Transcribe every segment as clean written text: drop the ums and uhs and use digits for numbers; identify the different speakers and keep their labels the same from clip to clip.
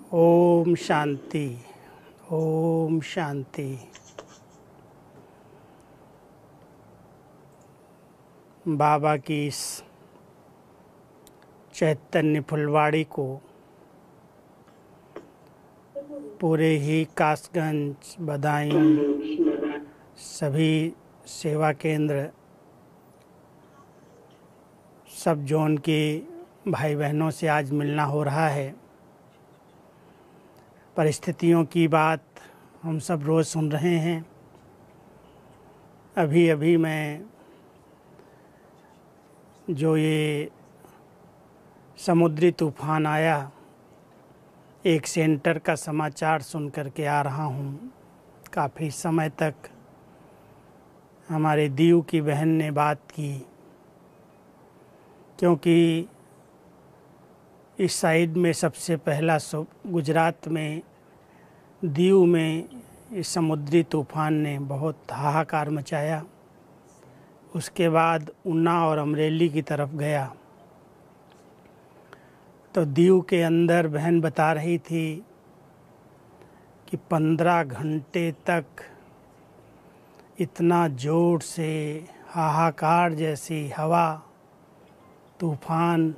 Speaker 1: ओम शांति। ओम शांति। बाबा की इस चैतन्य फुलवाड़ी को पूरे ही कासगंज, बदायूं, सभी सेवा केंद्र, सब जोन के भाई बहनों से आज मिलना हो रहा है। परिस्थितियों की बात हम सब रोज़ सुन रहे हैं। अभी अभी मैं जो ये समुद्री तूफान आया, एक सेंटर का समाचार सुन कर के आ रहा हूँ। काफ़ी समय तक हमारे दीव की बहन ने बात की, क्योंकि इस साइड में सबसे पहला गुजरात में दीव में इस समुद्री तूफान ने बहुत हाहाकार मचाया। उसके बाद ऊना और अमरेली की तरफ गया। तो दीव के अंदर बहन बता रही थी कि 15 घंटे तक इतना ज़ोर से हाहाकार जैसी हवा, तूफान,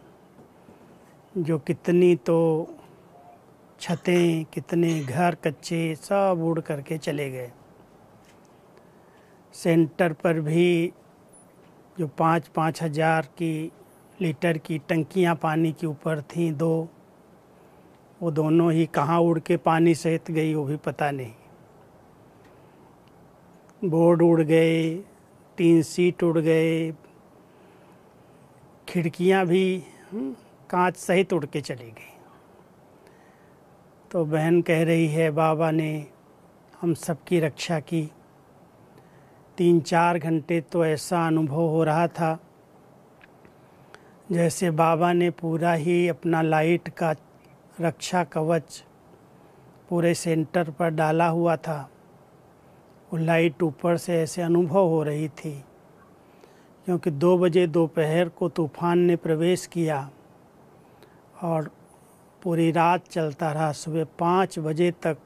Speaker 1: जो कितनी तो छतें, कितने घर कच्चे सब उड़ करके चले गए। सेंटर पर भी जो 5-5 हज़ार की लीटर की टंकियां पानी के ऊपर थीं, वो दोनों ही कहाँ उड़ के पानी सहित गई वो भी पता नहीं। बोर्ड उड़ गए, 3 सीट उड़ गए, खिड़कियां भी कांच सहित उड़ के चली गई। तो बहन कह रही है बाबा ने हम सबकी रक्षा की। 3-4 घंटे तो ऐसा अनुभव हो रहा था जैसे बाबा ने पूरा ही अपना लाइट का रक्षा कवच पूरे सेंटर पर डाला हुआ था। वो लाइट ऊपर से ऐसे अनुभव हो रही थी, क्योंकि 2 बजे दोपहर को तूफान ने प्रवेश किया और पूरी रात चलता रहा। सुबह 5 बजे तक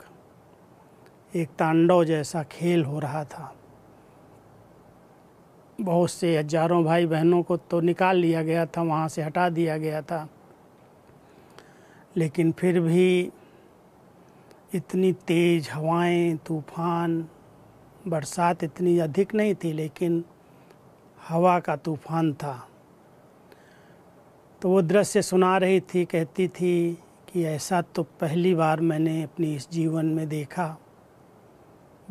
Speaker 1: एक तांडव जैसा खेल हो रहा था। बहुत से हजारों भाई बहनों को तो निकाल लिया गया था, वहाँ से हटा दिया गया था, लेकिन फिर भी इतनी तेज़ हवाएं, तूफान, बरसात इतनी अधिक नहीं थी, लेकिन हवा का तूफान था। तो वो दृश्य सुना रही थी, कहती थी कि ऐसा तो पहली बार मैंने अपनी इस जीवन में देखा।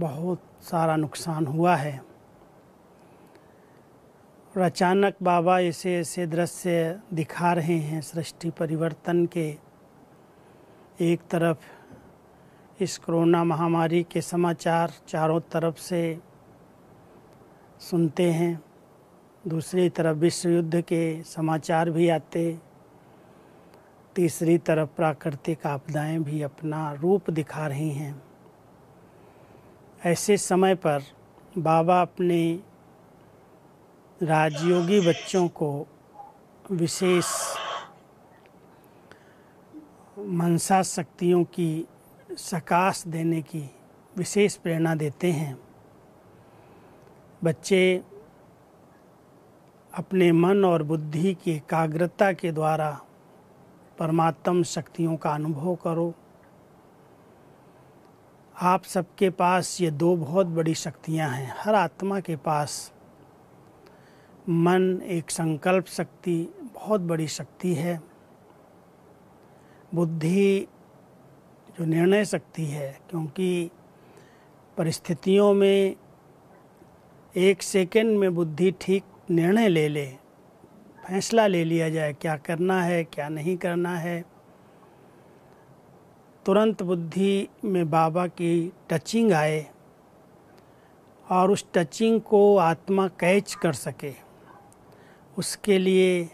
Speaker 1: बहुत सारा नुकसान हुआ है। और अचानक बाबा ऐसे ऐसे दृश्य दिखा रहे हैं सृष्टि परिवर्तन के। एक तरफ इस कोरोना महामारी के समाचार चारों तरफ से सुनते हैं, दूसरी तरफ विश्व युद्ध के समाचार भी आते, तीसरी तरफ प्राकृतिक आपदाएं भी अपना रूप दिखा रही हैं। ऐसे समय पर बाबा अपने राजयोगी बच्चों को विशेष मनसा शक्तियों की सकाश देने की विशेष प्रेरणा देते हैं। बच्चे अपने मन और बुद्धि की एकाग्रता के द्वारा परमात्म शक्तियों का अनुभव करो। आप सबके पास ये 2 बहुत बड़ी शक्तियां हैं। हर आत्मा के पास मन एक संकल्प शक्ति बहुत बड़ी शक्ति है। बुद्धि जो निर्णय शक्ति है, क्योंकि परिस्थितियों में 1 सेकंड में बुद्धि ठीक निर्णय ले ले, फैसला ले लिया जाए क्या करना है क्या नहीं करना है। तुरंत बुद्धि में बाबा की टचिंग आए और उस टचिंग को आत्मा कैच कर सके, उसके लिए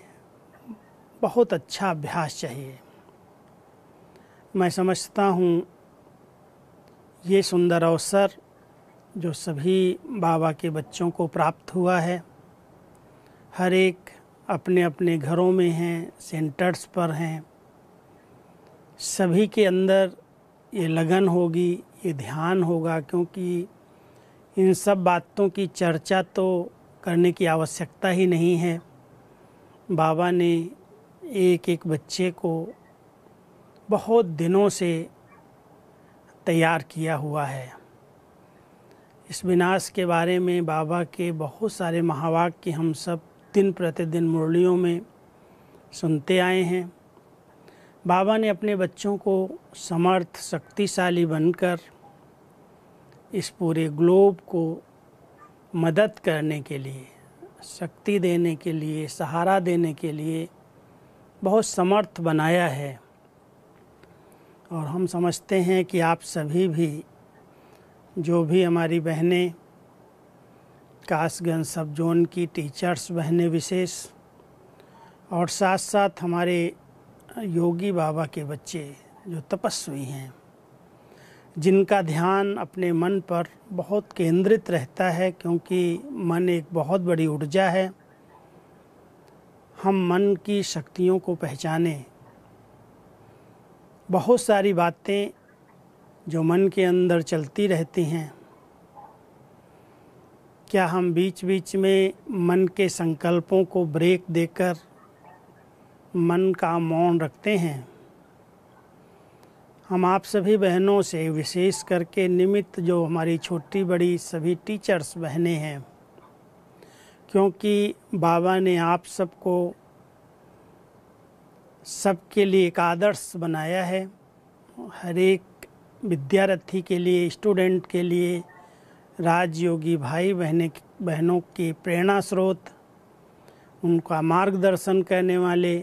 Speaker 1: बहुत अच्छा अभ्यास चाहिए। मैं समझता हूँ ये सुंदर अवसर जो सभी बाबा के बच्चों को प्राप्त हुआ है, हर एक अपने अपने घरों में हैं, सेंटर्स पर हैं, सभी के अंदर ये लगन होगी, ये ध्यान होगा, क्योंकि इन सब बातों की चर्चा तो करने की आवश्यकता ही नहीं है। बाबा ने एक एक बच्चे को बहुत दिनों से तैयार किया हुआ है। इस विनाश के बारे में बाबा के बहुत सारे महावाक्य हम सब दिन प्रतिदिन मुरलियों में सुनते आए हैं। बाबा ने अपने बच्चों को समर्थ, शक्तिशाली बनकर इस पूरे ग्लोब को मदद करने के लिए, शक्ति देने के लिए, सहारा देने के लिए बहुत समर्थ बनाया है। और हम समझते हैं कि आप सभी भी, जो भी हमारी बहनें कासगंज सब जोन की टीचर्स बहनें विशेष, और साथ साथ हमारे योगी बाबा के बच्चे जो तपस्वी हैं, जिनका ध्यान अपने मन पर बहुत केंद्रित रहता है, क्योंकि मन एक बहुत बड़ी ऊर्जा है। हम मन की शक्तियों को पहचानें। बहुत सारी बातें जो मन के अंदर चलती रहती हैं, क्या हम बीच बीच में मन के संकल्पों को ब्रेक देकर मन का मौन रखते हैं? हम आप सभी बहनों से, विशेष करके निमित्त जो हमारी छोटी बड़ी सभी टीचर्स बहनें हैं, क्योंकि बाबा ने आप सबको सबके लिए एक आदर्श बनाया है। हर एक विद्यार्थी के लिए, स्टूडेंट के लिए राजयोगी भाई बहनों के प्रेरणा स्रोत, उनका मार्गदर्शन करने वाले,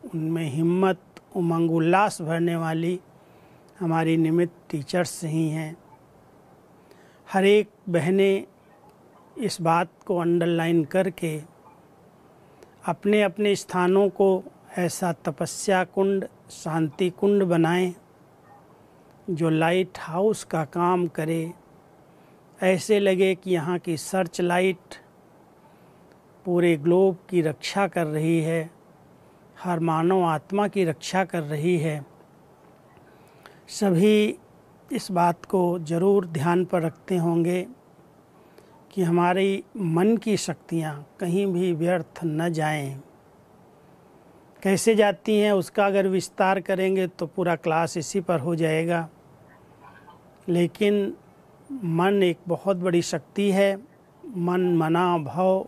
Speaker 1: उनमें हिम्मत, उमंग, उल्लास भरने वाली हमारी निमित्त टीचर्स ही हैं। हर एक बहनें इस बात को अंडरलाइन करके अपने अपने स्थानों को ऐसा तपस्या कुंड, शांति कुंड बनाएं जो लाइट हाउस का काम करे। ऐसे लगे कि यहाँ की सर्च लाइट पूरे ग्लोब की रक्षा कर रही है, हर मानव आत्मा की रक्षा कर रही है। सभी इस बात को ज़रूर ध्यान पर रखते होंगे कि हमारी मन की शक्तियाँ कहीं भी व्यर्थ न जाएं। कैसे जाती हैं उसका अगर विस्तार करेंगे तो पूरा क्लास इसी पर हो जाएगा, लेकिन मन एक बहुत बड़ी शक्ति है। मन, मना, भव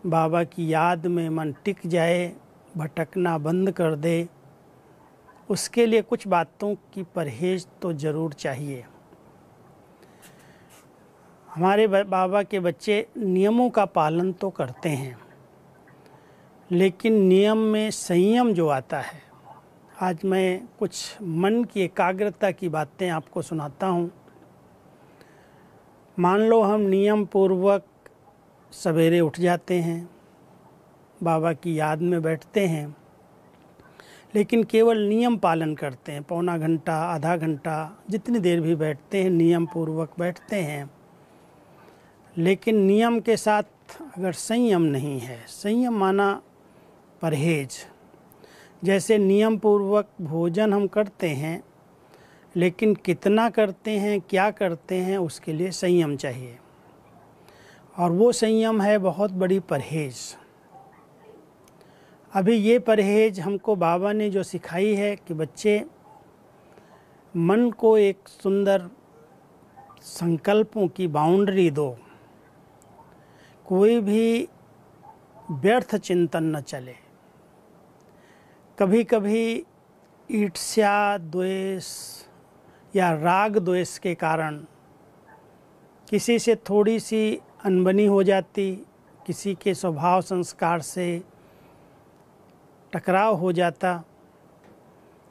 Speaker 1: बाबा की याद में मन टिक जाए, भटकना बंद कर दे, उसके लिए कुछ बातों की परहेज तो ज़रूर चाहिए। हमारे बाबा के बच्चे नियमों का पालन तो करते हैं, लेकिन नियम में संयम जो आता है, आज मैं कुछ मन की एकाग्रता की बातें आपको सुनाता हूँ। मान लो हम नियम पूर्वक सवेरे उठ जाते हैं, बाबा की याद में बैठते हैं, लेकिन केवल नियम पालन करते हैं। पौना घंटा, आधा घंटा, जितनी देर भी बैठते हैं नियम पूर्वक बैठते हैं, लेकिन नियम के साथ अगर संयम नहीं है, संयम माना परहेज। जैसे नियम पूर्वक भोजन हम करते हैं, लेकिन कितना करते हैं, क्या करते हैं, उसके लिए संयम चाहिए, और वो संयम है बहुत बड़ी परहेज। अभी ये परहेज हमको बाबा ने जो सिखाई है कि बच्चे, मन को एक सुंदर संकल्पों की बाउंड्री दो, कोई भी व्यर्थ चिंतन न चले। कभी कभी ईर्ष्या, द्वेष या राग द्वेष के कारण किसी से थोड़ी सी अनबनी हो जाती, किसी के स्वभाव संस्कार से टकराव हो जाता,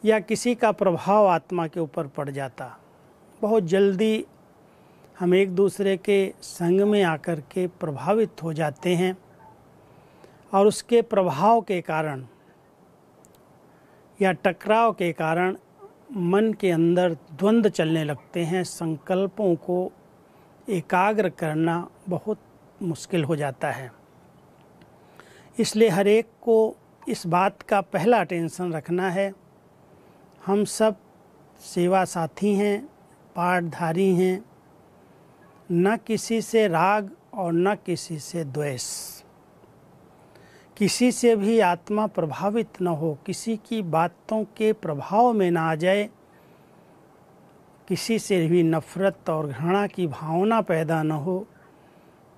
Speaker 1: या किसी का प्रभाव आत्मा के ऊपर पड़ जाता। बहुत जल्दी हम एक दूसरे के संग में आकर के प्रभावित हो जाते हैं, और उसके प्रभाव के कारण या टकराव के कारण मन के अंदर द्वंद्व चलने लगते हैं। संकल्पों को एकाग्र करना बहुत मुश्किल हो जाता है। इसलिए हर एक को इस बात का पहला टेंशन रखना है, हम सब सेवा साथी हैं, पाठधारी हैं। न किसी से राग और न किसी से द्वेष। किसी से भी आत्मा प्रभावित न हो, किसी की बातों के प्रभाव में ना आ जाए, किसी से भी नफरत और घृणा की भावना पैदा न हो।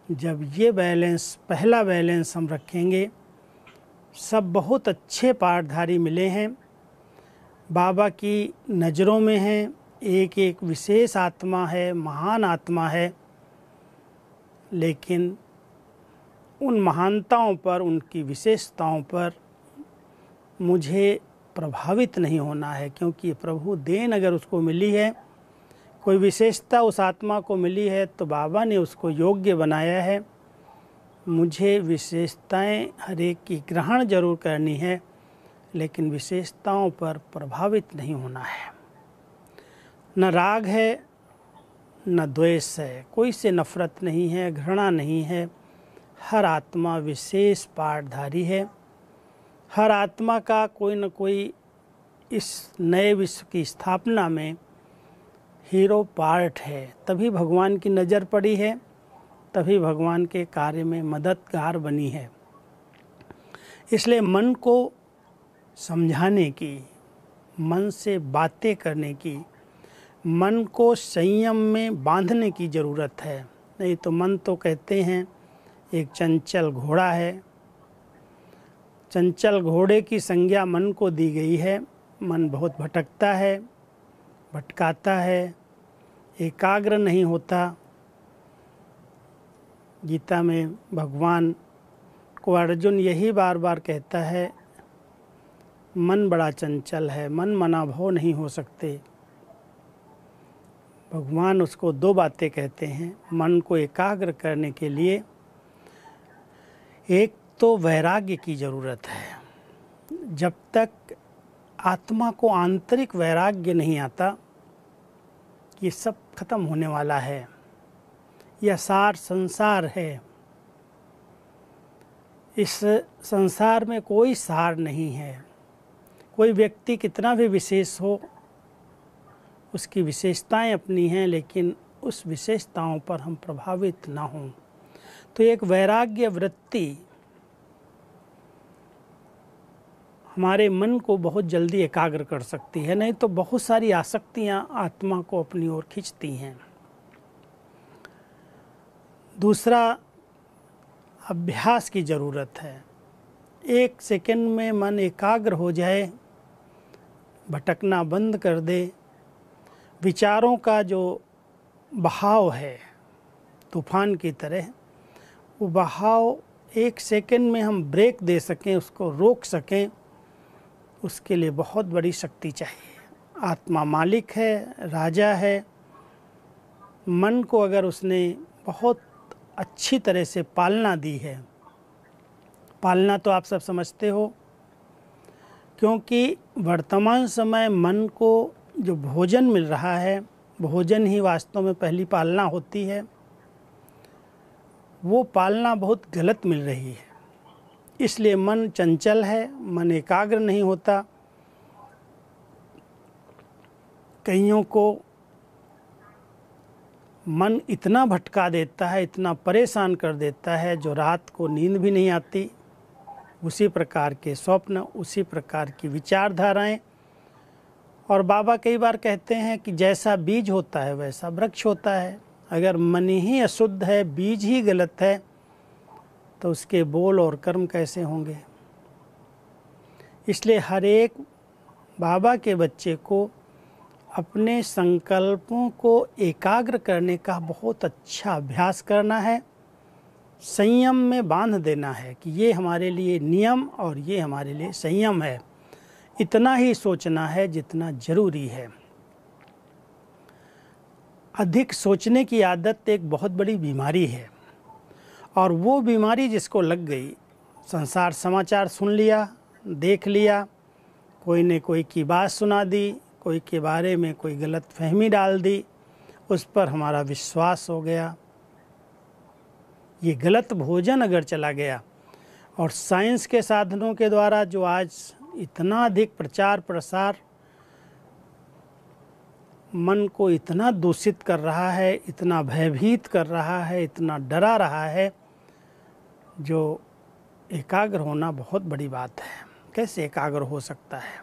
Speaker 1: जब ये बैलेंस, पहला बैलेंस हम रखेंगे, सब बहुत अच्छे पाठधारी मिले हैं, बाबा की नज़रों में हैं, एक एक विशेष आत्मा है, महान आत्मा है, लेकिन उन महानताओं पर, उनकी विशेषताओं पर मुझे प्रभावित नहीं होना है, क्योंकि प्रभु देन अगर उसको मिली है, कोई विशेषता उस आत्मा को मिली है, तो बाबा ने उसको योग्य बनाया है। मुझे विशेषताएं हर एक की ग्रहण जरूर करनी है, लेकिन विशेषताओं पर प्रभावित नहीं होना है। न राग है न द्वेष है, कोई से नफरत नहीं है, घृणा नहीं है। हर आत्मा विशेष पाठधारी है। हर आत्मा का कोई न कोई इस नए विश्व की स्थापना में हीरो पार्ट है। तभी भगवान की नज़र पड़ी है, तभी भगवान के कार्य में मददगार बनी है। इसलिए मन को समझाने की, मन से बातें करने की, मन को संयम में बांधने की ज़रूरत है। नहीं तो मन तो कहते हैं एक चंचल घोड़ा है। चंचल घोड़े की संज्ञा मन को दी गई है। मन बहुत भटकता है, भटकाता है, एकाग्र नहीं होता। गीता में भगवान को अर्जुन यही बार बार कहता है, मन बड़ा चंचल है, मन मना भव नहीं हो सकते। भगवान उसको दो बातें कहते हैं मन को एकाग्र करने के लिए। एक तो वैराग्य की ज़रूरत है। जब तक आत्मा को आंतरिक वैराग्य नहीं आता, ये सब खत्म होने वाला है, यह सार संसार है, इस संसार में कोई सार नहीं है। कोई व्यक्ति कितना भी विशेष हो, उसकी विशेषताएं अपनी हैं, लेकिन उस विशेषताओं पर हम प्रभावित ना हों। तो एक वैराग्य वृत्ति हमारे मन को बहुत जल्दी एकाग्र कर सकती है। नहीं तो बहुत सारी आसक्तियां आत्मा को अपनी ओर खींचती हैं। दूसरा, अभ्यास की ज़रूरत है। एक सेकंड में मन एकाग्र हो जाए, भटकना बंद कर दे। विचारों का जो बहाव है तूफान की तरह, वो बहाव एक सेकंड में हम ब्रेक दे सकें, उसको रोक सकें, उसके लिए बहुत बड़ी शक्ति चाहिए। आत्मा मालिक है, राजा है। मन को अगर उसने बहुत अच्छी तरह से पालना दी है, पालना तो आप सब समझते हो, क्योंकि वर्तमान समय मन को जो भोजन मिल रहा है, भोजन ही वास्तव में पहली पालना होती है। वो पालना बहुत गलत मिल रही है। इसलिए मन चंचल है, मन एकाग्र नहीं होता। कईयों को मन इतना भटका देता है, इतना परेशान कर देता है, जो रात को नींद भी नहीं आती। उसी प्रकार के स्वप्न, उसी प्रकार की विचारधाराएं। और बाबा कई बार कहते हैं कि जैसा बीज होता है वैसा वृक्ष होता है। अगर मन ही अशुद्ध है, बीज ही गलत है, तो उसके बोल और कर्म कैसे होंगे। इसलिए हर एक बाबा के बच्चे को अपने संकल्पों को एकाग्र करने का बहुत अच्छा अभ्यास करना है। संयम में बांध देना है कि ये हमारे लिए नियम और ये हमारे लिए संयम है। इतना ही सोचना है जितना जरूरी है। अधिक सोचने की आदत एक बहुत बड़ी बीमारी है, और वो बीमारी जिसको लग गई, संसार समाचार सुन लिया, देख लिया, कोई ने कोई की बात सुना दी, कोई के बारे में कोई गलत फहमी डाल दी, उस पर हमारा विश्वास हो गया। ये गलत भोजन अगर चला गया, और साइंस के साधनों के द्वारा जो आज इतना अधिक प्रचार प्रसार मन को इतना दूषित कर रहा है, इतना भयभीत कर रहा है, इतना डरा रहा है, जो एकाग्र होना बहुत बड़ी बात है। कैसे एकाग्र हो सकता है?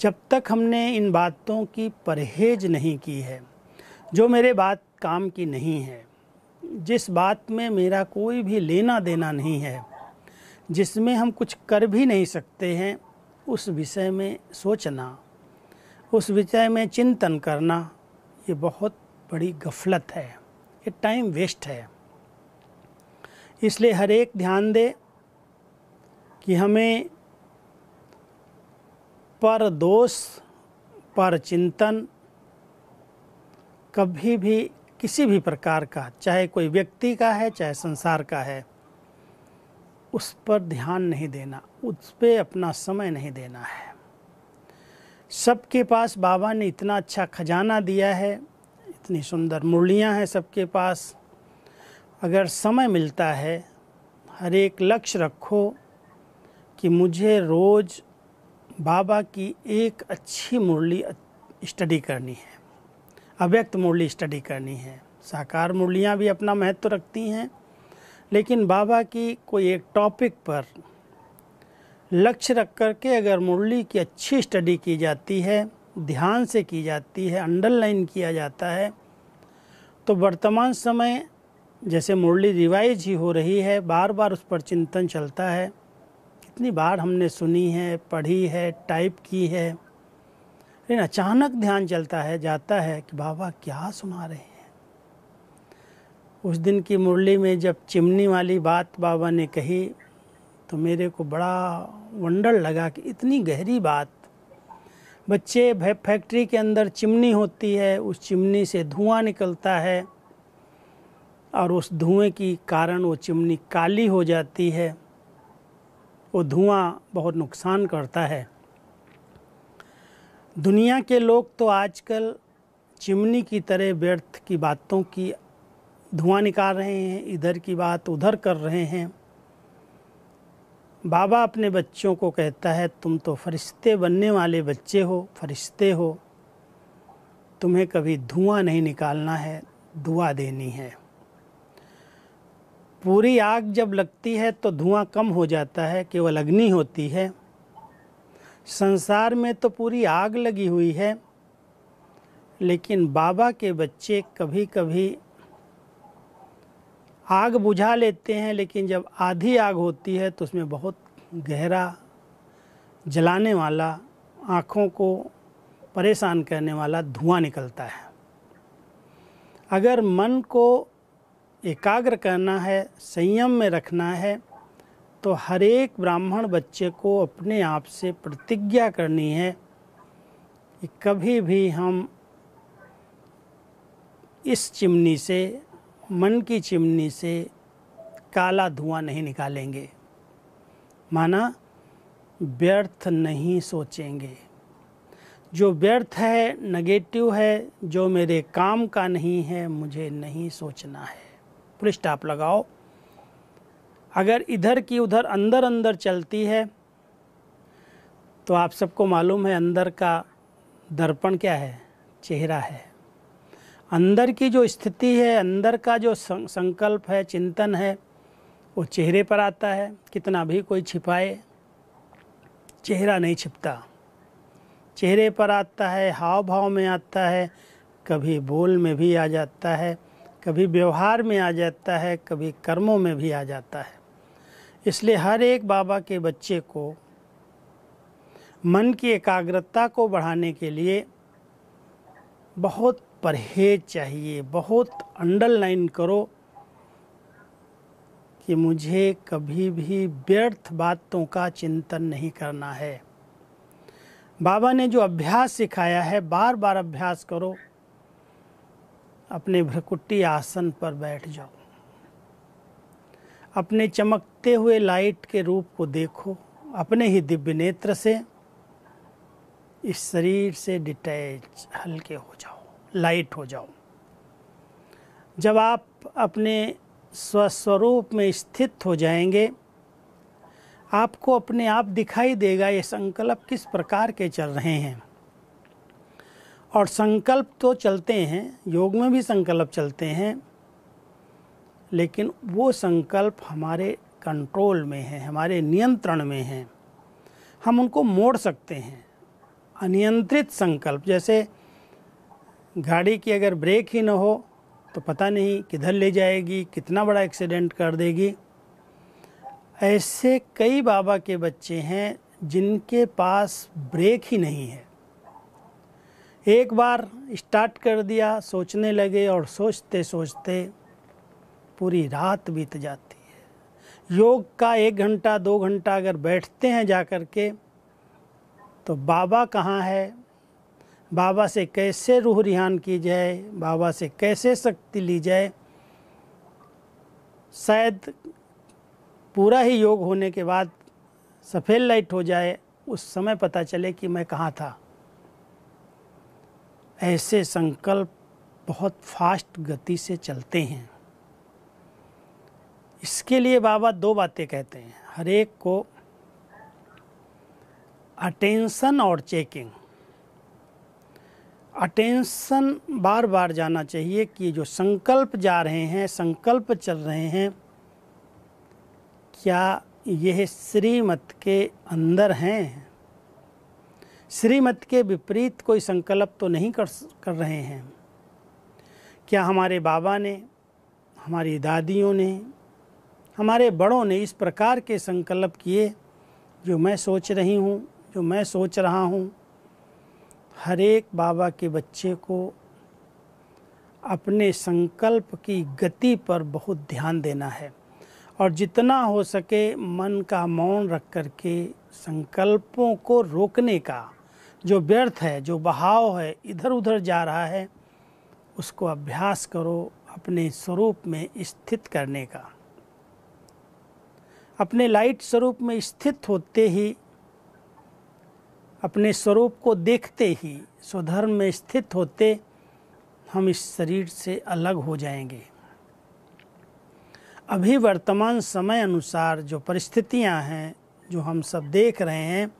Speaker 1: जब तक हमने इन बातों की परहेज नहीं की है, जो मेरे बात काम की नहीं है, जिस बात में मेरा कोई भी लेना देना नहीं है, जिसमें हम कुछ कर भी नहीं सकते हैं, उस विषय में सोचना, उस विषय में चिंतन करना, ये बहुत बड़ी गफलत है, ये टाइम वेस्ट है। इसलिए हर एक ध्यान दे कि हमें पर दोष, पर चिंतन कभी भी किसी भी प्रकार का, चाहे कोई व्यक्ति का है चाहे संसार का है, उस पर ध्यान नहीं देना, उस पर अपना समय नहीं देना है। सबके पास बाबा ने इतना अच्छा खजाना दिया है, इतनी सुंदर मुरलियां हैं सबके पास। अगर समय मिलता है, हर एक लक्ष्य रखो कि मुझे रोज़ बाबा की एक अच्छी मुरली स्टडी करनी है, अव्यक्त मुरली स्टडी करनी है। साकार मुरलियाँ भी अपना महत्व रखती हैं, लेकिन बाबा की कोई एक टॉपिक पर लक्ष्य रख कर के अगर मुरली की अच्छी स्टडी की जाती है, ध्यान से की जाती है, अंडरलाइन किया जाता है, तो वर्तमान समय जैसे मुरली रिवाइज ही हो रही है, बार बार उस पर चिंतन चलता है। कितनी बार हमने सुनी है, पढ़ी है, टाइप की है, लेकिन अचानक ध्यान चलता है, जाता है कि बाबा क्या सुना रहे हैं। उस दिन की मुरली में जब चिमनी वाली बात बाबा ने कही तो मेरे को बड़ा वंडर लगा कि इतनी गहरी बात। बच्चे फैक्ट्री के अंदर चिमनी होती है, उस चिमनी से धुआं निकलता है और उस धुएं की कारण वो चिमनी काली हो जाती है। वो धुआं बहुत नुकसान करता है। दुनिया के लोग तो आजकल चिमनी की तरह व्यर्थ की बातों की धुआं निकाल रहे हैं, इधर की बात उधर कर रहे हैं। बाबा अपने बच्चों को कहता है, तुम तो फरिश्ते बनने वाले बच्चे हो, फरिश्ते हो, तुम्हें कभी धुआं नहीं निकालना है, दुआ देनी है। पूरी आग जब लगती है तो धुआं कम हो जाता है, केवल अग्नि होती है। संसार में तो पूरी आग लगी हुई है, लेकिन बाबा के बच्चे कभी कभी आग बुझा लेते हैं, लेकिन जब आधी आग होती है तो उसमें बहुत गहरा जलाने वाला, आँखों को परेशान करने वाला धुआं निकलता है। अगर मन को एकाग्र करना है, संयम में रखना है, तो हर एक ब्राह्मण बच्चे को अपने आप से प्रतिज्ञा करनी है कि कभी भी हम इस चिमनी से, मन की चिमनी से काला धुआं नहीं निकालेंगे। माना व्यर्थ नहीं सोचेंगे। जो व्यर्थ है, नेगेटिव है, जो मेरे काम का नहीं है, मुझे नहीं सोचना है। पूरी स्टॉप लगाओ। अगर इधर की उधर अंदर अंदर चलती है तो आप सबको मालूम है अंदर का दर्पण क्या है? चेहरा है। अंदर की जो स्थिति है, अंदर का जो संकल्प है, चिंतन है, वो चेहरे पर आता है। कितना भी कोई छिपाए, चेहरा नहीं छिपता, चेहरे पर आता है, हाव भाव में आता है, कभी बोल में भी आ जाता है, कभी व्यवहार में आ जाता है, कभी कर्मों में भी आ जाता है। इसलिए हर एक बाबा के बच्चे को मन की एकाग्रता को बढ़ाने के लिए बहुत परहेज चाहिए। बहुत अंडरलाइन करो कि मुझे कभी भी व्यर्थ बातों का चिंतन नहीं करना है। बाबा ने जो अभ्यास सिखाया है, बार बार अभ्यास करो। अपने भ्रकुटी आसन पर बैठ जाओ, अपने चमकते हुए लाइट के रूप को देखो, अपने ही दिव्य नेत्र से इस शरीर से डिटैच, हल्के हो जाओ, लाइट हो जाओ। जब आप अपने स्वस्वरूप में स्थित हो जाएंगे, आपको अपने आप दिखाई देगा ये संकल्प किस प्रकार के चल रहे हैं। और संकल्प तो चलते हैं, योग में भी संकल्प चलते हैं, लेकिन वो संकल्प हमारे कंट्रोल में है, हमारे नियंत्रण में है। हम उनको मोड़ सकते हैं। अनियंत्रित संकल्प, जैसे गाड़ी की अगर ब्रेक ही न हो तो पता नहीं किधर ले जाएगी, कितना बड़ा एक्सीडेंट कर देगी। ऐसे कई बाबा के बच्चे हैं जिनके पास ब्रेक ही नहीं है। एक बार स्टार्ट कर दिया, सोचने लगे और सोचते सोचते पूरी रात बीत जाती है। योग का 1 घंटा 2 घंटा अगर बैठते हैं जा कर के, तो बाबा कहाँ है, बाबा से कैसे रूह रिहान की जाए, बाबा से कैसे शक्ति ली जाए, शायद पूरा ही योग होने के बाद सफ़ेद लाइट हो जाए, उस समय पता चले कि मैं कहाँ था। ऐसे संकल्प बहुत फास्ट गति से चलते हैं। इसके लिए बाबा 2 बातें कहते हैं, हर एक को अटेंशन और चेकिंग। अटेंशन बार बार जाना चाहिए कि जो संकल्प जा रहे हैं, संकल्प चल रहे हैं, क्या यह श्रीमत के अंदर हैं? श्रीमत के विपरीत कोई संकल्प तो नहीं कर रहे हैं। क्या हमारे बाबा ने, हमारी दादियों ने, हमारे बड़ों ने इस प्रकार के संकल्प किए जो मैं सोच रही हूँ, जो मैं सोच रहा हूँ? हर एक बाबा के बच्चे को अपने संकल्प की गति पर बहुत ध्यान देना है और जितना हो सके मन का मौन रख कर के संकल्पों को रोकने का, जो व्यर्थ है, जो बहाव है, इधर उधर जा रहा है, उसको अभ्यास करो अपने स्वरूप में स्थित करने का। अपने लाइट स्वरूप में स्थित होते ही, अपने स्वरूप को देखते ही, स्वधर्म में स्थित होते हम इस शरीर से अलग हो जाएंगे। अभी वर्तमान समय अनुसार जो परिस्थितियां हैं, जो हम सब देख रहे हैं,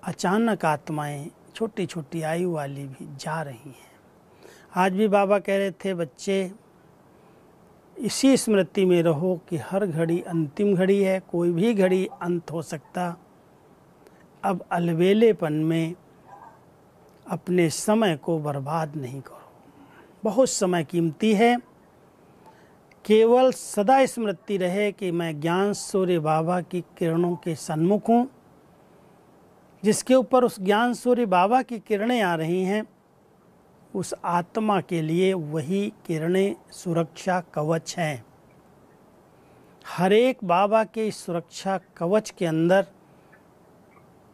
Speaker 1: अचानक आत्माएं छोटी छोटी आयु वाली भी जा रही हैं। आज भी बाबा कह रहे थे, बच्चे इसी स्मृति में रहो कि हर घड़ी अंतिम घड़ी है, कोई भी घड़ी अंत हो सकता। अब अलवेलेपन में अपने समय को बर्बाद नहीं करो, बहुत समय कीमती है। केवल सदा स्मृति रहे कि मैं ज्ञान सूर्य बाबा की किरणों के सन्मुख हूँ। जिसके ऊपर उस ज्ञान सूर्य बाबा की किरणें आ रही हैं, उस आत्मा के लिए वही किरणें सुरक्षा कवच हैं। हर एक बाबा के इस सुरक्षा कवच के अंदर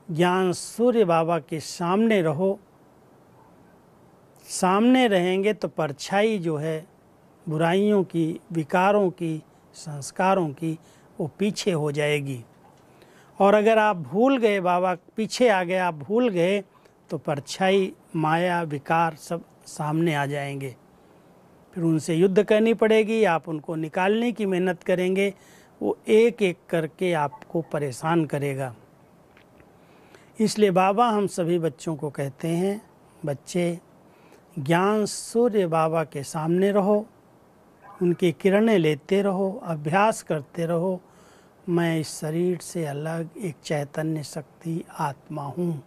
Speaker 1: ज्ञान सूर्य बाबा के सामने रहो। सामने रहेंगे तो परछाई जो है बुराइयों की, विकारों की, संस्कारों की, वो पीछे हो जाएगी। और अगर आप भूल गए, बाबा पीछे आ गए, आप भूल गए, तो परछाई, माया, विकार सब सामने आ जाएंगे। फिर उनसे युद्ध करनी पड़ेगी, आप उनको निकालने की मेहनत करेंगे, वो एक एक करके आपको परेशान करेगा। इसलिए बाबा हम सभी बच्चों को कहते हैं, बच्चे ज्ञान सूर्य बाबा के सामने रहो, उनकी किरणें लेते रहो, अभ्यास करते रहो। मैं इस शरीर से अलग एक चैतन्य शक्ति आत्मा हूँ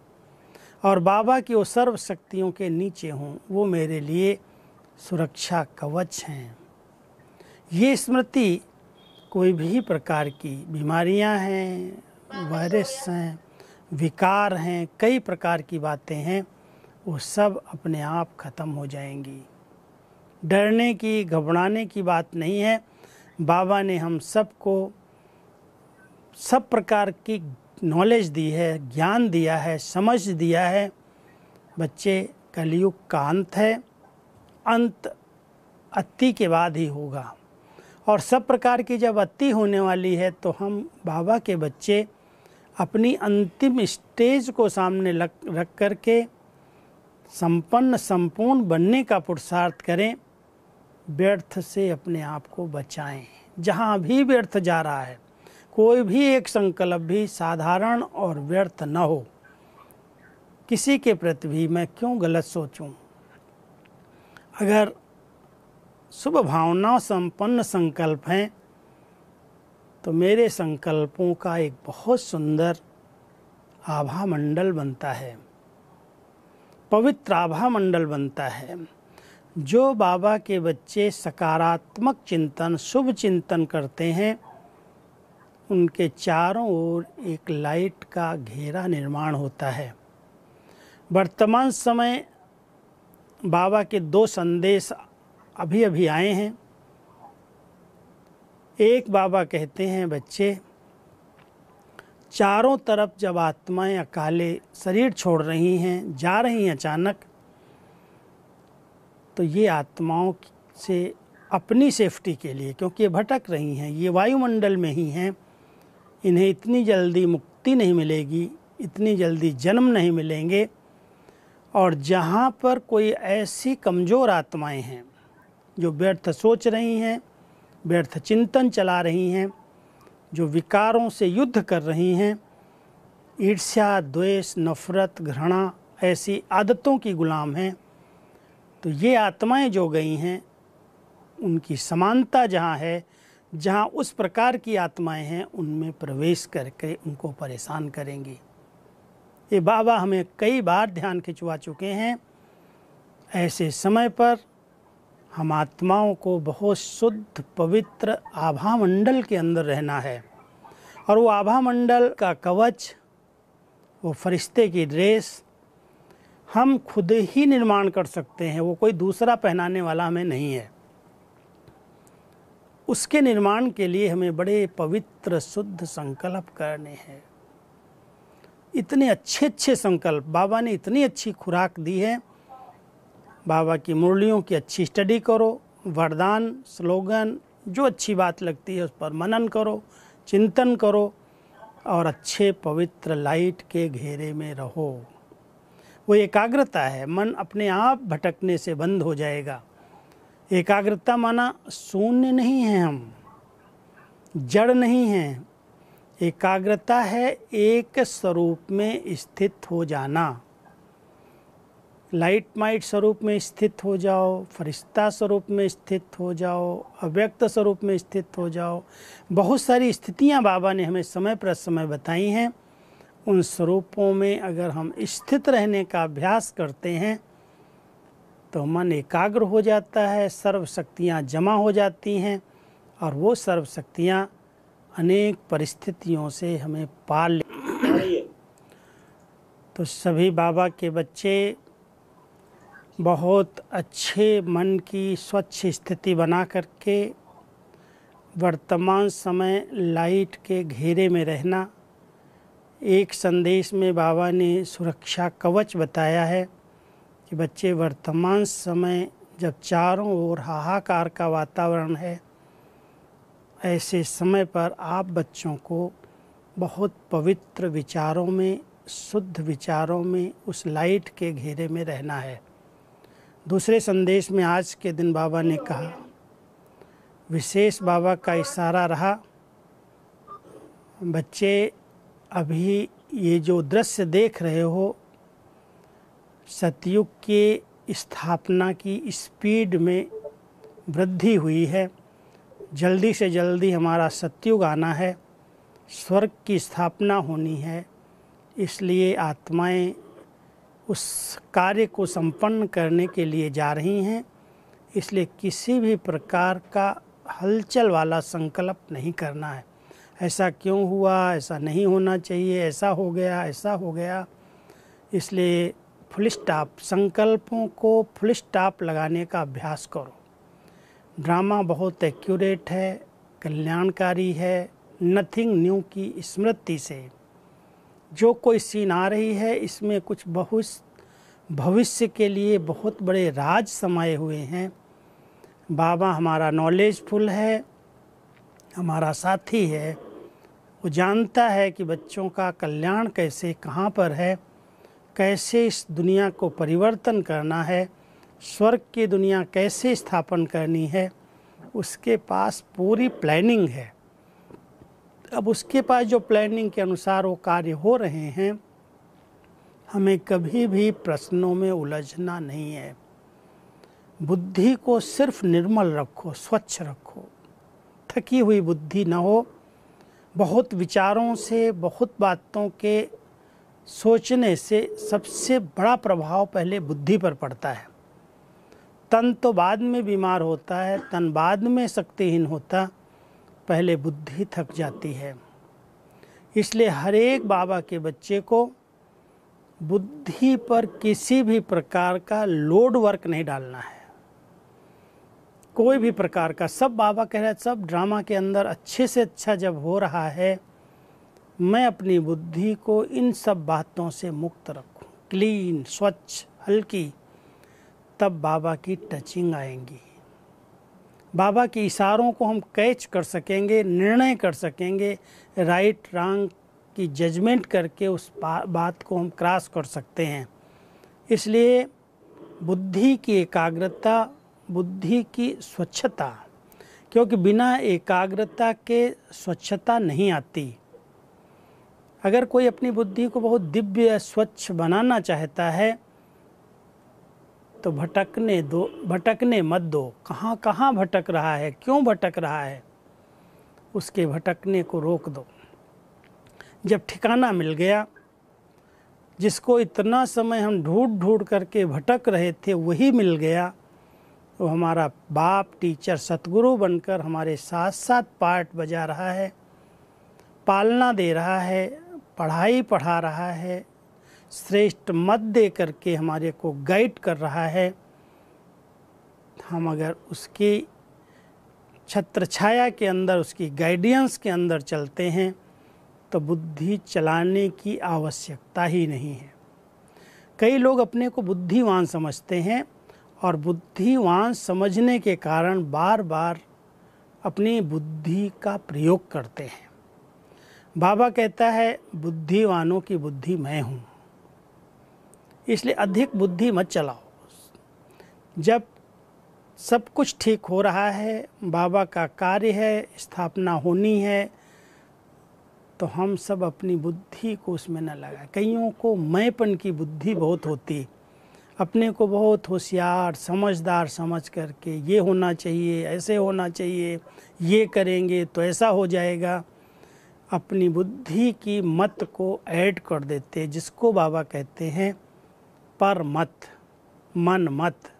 Speaker 1: और बाबा की वो सर्व शक्तियों के नीचे हूँ। वो मेरे लिए सुरक्षा कवच हैं। ये स्मृति कोई भी प्रकार की बीमारियाँ हैं, वायरस हैं, विकार हैं, कई प्रकार की बातें हैं, वो सब अपने आप खत्म हो जाएंगी। डरने की, घबराने की बात नहीं है। बाबा ने हम सबको सब प्रकार की नॉलेज दी है, ज्ञान दिया है, समझ दिया है। बच्चे, कलयुग का अंत है, अंत अति के बाद ही होगा और सब प्रकार की जब अति होने वाली है तो हम बाबा के बच्चे अपनी अंतिम स्टेज को सामने रख कर के संपूर्ण बनने का पुरुषार्थ करें। व्यर्थ से अपने आप को बचाएं। जहाँ भी व्यर्थ जा रहा है, कोई भी एक संकल्प भी साधारण और व्यर्थ न हो। किसी के प्रति भी मैं क्यों गलत सोचूं। अगर शुभ भावनाओं संपन्न संकल्प हैं तो मेरे संकल्पों का एक बहुत सुंदर आभा मंडल बनता है, पवित्र आभा मंडल बनता है। जो बाबा के बच्चे सकारात्मक चिंतन, शुभ चिंतन करते हैं, उनके चारों ओर एक लाइट का घेरा निर्माण होता है। वर्तमान समय बाबा के 2 संदेश अभी अभी आए हैं। एक बाबा कहते हैं, बच्चे, चारों तरफ जब आत्माएं अकाले शरीर छोड़ रही हैं, जा रही हैं अचानक, तो ये आत्माओं से अपनी सेफ्टी के लिए, क्योंकि ये भटक रही हैं, ये वायुमंडल में ही हैं, इन्हें इतनी जल्दी मुक्ति नहीं मिलेगी, इतनी जल्दी जन्म नहीं मिलेंगे। और जहाँ पर कोई ऐसी कमज़ोर आत्माएं हैं जो व्यर्थ सोच रही हैं, व्यर्थ चिंतन चला रही हैं, जो विकारों से युद्ध कर रही हैं, ईर्ष्या, द्वेष, नफरत, घृणा ऐसी आदतों की गुलाम हैं, तो ये आत्माएं जो गई हैं, उनकी समानता जहाँ है, जहाँ उस प्रकार की आत्माएं हैं, उनमें प्रवेश करके उनको परेशान करेंगी। ये बाबा हमें कई बार ध्यान खिंचवा चुके हैं। ऐसे समय पर हम आत्माओं को बहुत शुद्ध पवित्र आभा मंडल के अंदर रहना है, और वो आभा मंडल का कवच, वो फरिश्ते की ड्रेस हम खुद ही निर्माण कर सकते हैं, वो कोई दूसरा पहनाने वाला हमें नहीं है। उसके निर्माण के लिए हमें बड़े पवित्र शुद्ध संकल्प करने हैं। इतने अच्छे अच्छे संकल्प, बाबा ने इतनी अच्छी खुराक दी है। बाबा की मुरलियों की अच्छी स्टडी करो, वरदान, स्लोगन, जो अच्छी बात लगती है उस पर मनन करो, चिंतन करो, और अच्छे पवित्र लाइट के घेरे में रहो। वो एकाग्रता है, मन अपने आप भटकने से बंद हो जाएगा। एकाग्रता माना शून्य नहीं है, हम जड़ नहीं हैं। एकाग्रता है एक स्वरूप में स्थित हो जाना। लाइट माइट स्वरूप में स्थित हो जाओ, फरिश्ता स्वरूप में स्थित हो जाओ, अव्यक्त स्वरूप में स्थित हो जाओ। बहुत सारी स्थितियां बाबा ने हमें समय पर समय बताई हैं। उन स्वरूपों में अगर हम स्थित रहने का अभ्यास करते हैं तो मन एकाग्र हो जाता है, सर्व शक्तियाँ जमा हो जाती हैं, और वो सर्व शक्तियाँ अनेक परिस्थितियों से हमें पार ले। तो सभी बाबा के बच्चे बहुत अच्छे मन की स्वच्छ स्थिति बना करके वर्तमान समय लाइट के घेरे में रहना। एक संदेश में बाबा ने सुरक्षा कवच बताया है कि बच्चे, वर्तमान समय जब चारों ओर हाहाकार का वातावरण है, ऐसे समय पर आप बच्चों को बहुत पवित्र विचारों में, शुद्ध विचारों में, उस लाइट के घेरे में रहना है। दूसरे संदेश में आज के दिन बाबा ने कहा, विशेष बाबा का इशारा रहा, बच्चे अभी ये जो दृश्य देख रहे हो, सतयुग के स्थापना की स्पीड में वृद्धि हुई है। जल्दी से जल्दी हमारा सतयुग आना है, स्वर्ग की स्थापना होनी है। इसलिए आत्माएं उस कार्य को संपन्न करने के लिए जा रही हैं। इसलिए किसी भी प्रकार का हलचल वाला संकल्प नहीं करना है। ऐसा क्यों हुआ, ऐसा नहीं होना चाहिए, ऐसा हो गया, ऐसा हो गया। इसलिए फुल स्टॉप, संकल्पों को फुल स्टॉप लगाने का अभ्यास करो। ड्रामा बहुत एक्यूरेट है, कल्याणकारी है। नथिंग न्यू की स्मृति से जो कोई सीन आ रही है, इसमें कुछ बहुत भविष्य के लिए बहुत बड़े राज समाये हुए हैं। बाबा हमारा नॉलेजफुल है, हमारा साथी है। वो जानता है कि बच्चों का कल्याण कैसे, कहाँ पर है, कैसे इस दुनिया को परिवर्तन करना है, स्वर्ग की दुनिया कैसे स्थापन करनी है। उसके पास पूरी प्लानिंग है। अब उसके पास जो प्लानिंग के अनुसार वो कार्य हो रहे हैं, हमें कभी भी प्रश्नों में उलझना नहीं है। बुद्धि को सिर्फ निर्मल रखो, स्वच्छ रखो, थकी हुई बुद्धि न हो। बहुत विचारों से, बहुत बातों के सोचने से सबसे बड़ा प्रभाव पहले बुद्धि पर पड़ता है। तन तो बाद में बीमार होता है, तन बाद में शक्तिहीन होता, पहले बुद्धि थक जाती है। इसलिए हर एक बाबा के बच्चे को बुद्धि पर किसी भी प्रकार का लोड वर्क नहीं डालना है, कोई भी प्रकार का। सब बाबा कह रहे हैं, सब ड्रामा के अंदर अच्छे से अच्छा जब हो रहा है, मैं अपनी बुद्धि को इन सब बातों से मुक्त रखूं, क्लीन, स्वच्छ, हल्की, तब बाबा की टचिंग आएंगी। बाबा के इशारों को हम कैच कर सकेंगे, निर्णय कर सकेंगे, राइट रॉन्ग की जजमेंट करके उस बात को हम क्रॉस कर सकते हैं। इसलिए बुद्धि की एकाग्रता, बुद्धि की स्वच्छता, क्योंकि बिना एकाग्रता के स्वच्छता नहीं आती। अगर कोई अपनी बुद्धि को बहुत दिव्य स्वच्छ बनाना चाहता है तो भटकने मत दो। कहाँ कहाँ भटक रहा है, क्यों भटक रहा है, उसके भटकने को रोक दो। जब ठिकाना मिल गया, जिसको इतना समय हम ढूंढ करके भटक रहे थे वही मिल गया, तो हमारा बाप, टीचर, सतगुरु बनकर हमारे साथ साथ पार्ट बजा रहा है, पालना दे रहा है, पढ़ाई पढ़ा रहा है, श्रेष्ठ मत दे करके हमारे को गाइड कर रहा है। हम अगर उसकी छत्र छाया के अंदर, उसकी गाइडेंस के अंदर चलते हैं तो बुद्धि चलाने की आवश्यकता ही नहीं है। कई लोग अपने को बुद्धिमान समझते हैं और बुद्धिमान समझने के कारण बार बार अपनी बुद्धि का प्रयोग करते हैं। बाबा कहता है, बुद्धिवानों की बुद्धि मैं हूँ, इसलिए अधिक बुद्धि मत चलाओ। जब सब कुछ ठीक हो रहा है, बाबा का कार्य है, स्थापना होनी है, तो हम सब अपनी बुद्धि को उसमें न लगाएं। कईयों को मैंपन की बुद्धि बहुत होती, अपने को बहुत होशियार, समझदार समझ करके ये होना चाहिए, ऐसे होना चाहिए, ये करेंगे तो ऐसा हो जाएगा। अपनी बुद्धि की मत को ऐड कर देते, जिसको बाबा कहते हैं पर मत, मन मत।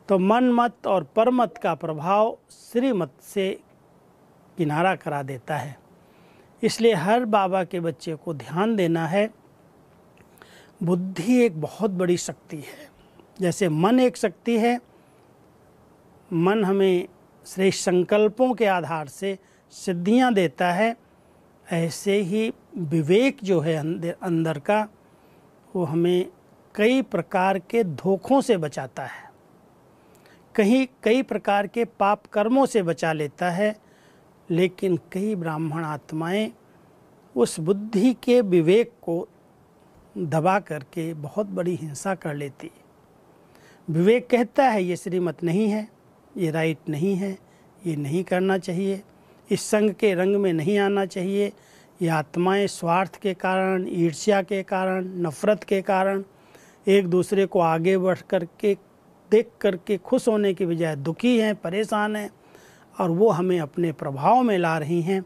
Speaker 1: तो मन मत और परमत का प्रभाव श्रीमत से किनारा करा देता है। इसलिए हर बाबा के बच्चे को ध्यान देना है, बुद्धि एक बहुत बड़ी शक्ति है। जैसे मन एक शक्ति है, मन हमें श्रेष्ठ संकल्पों के आधार से सिद्धियां देता है, ऐसे ही विवेक जो है अंदर का, वो हमें कई प्रकार के धोखों से बचाता है, कई प्रकार के पाप कर्मों से बचा लेता है। लेकिन कई ब्राह्मण आत्माएं उस बुद्धि के विवेक को दबा करके बहुत बड़ी हिंसा कर लेती। विवेक कहता है ये श्रीमत नहीं है, ये राइट नहीं है, ये नहीं करना चाहिए, इस संग के रंग में नहीं आना चाहिए। ये आत्माएं स्वार्थ के कारण, ईर्ष्या के कारण, नफरत के कारण एक दूसरे को आगे बढ़ करके देख करके खुश होने की बजाय दुखी हैं, परेशान हैं, और वो हमें अपने प्रभाव में ला रही हैं।